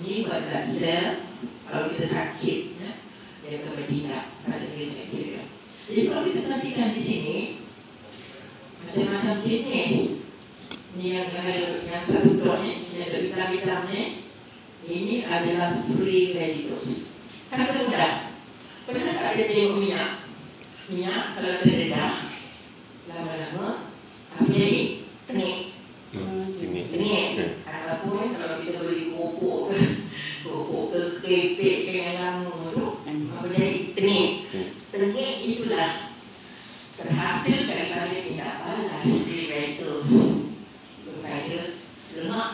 Ini buat blood cell. Kalau kita sakit, dia akan bertindak pada English bacteria. Jadi kalau kita perhatikan di sini, macam-macam jenis. Ini yang satu dot ni, yang ada hitam-hitam ni. Ini adalah free radicals. Kata mudah. Pernah tak dia tengok minyak? Minyak kalau terdedah, lama-lama, apa jadi? Tengik. Ataupun kalau kita beli kopok ke keripik ke yang lama tu, apa jadi? Tengik. Tengik itulah terhasil daripada tindak balas free radicals kepada lemak.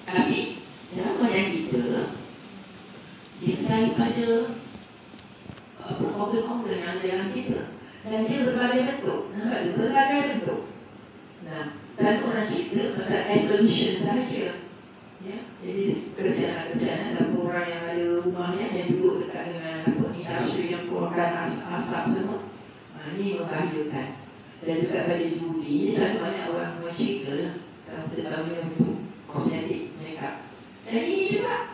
Tapi dalam badan kita, dia daripada organ-organ yang ada dalam kita, dan dia berbagai bentuk. Nampak tu? Berbagai bentuk. Nah, selalu orang cerita pasal evolution sahaja. Ya, jadi kesian satu orang yang ada rumahnya yang duduk dekat dengan industri yang keluarkan asap semua. Ini membahayakan. Dan juga pada UV, selalu banyak orang mencerita lah tentang minum untuk kosmetik, makeup. Dan ini juga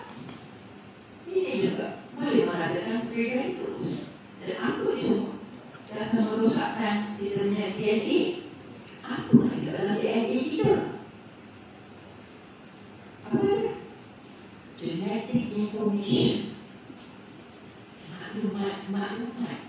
boleh menghasilkan free radicals. Dan apa ini semua? Dia akan merosakkan kita punya DNA. Apa yang di dalam DNA kita? Apa dia? Genetic information. Maklumat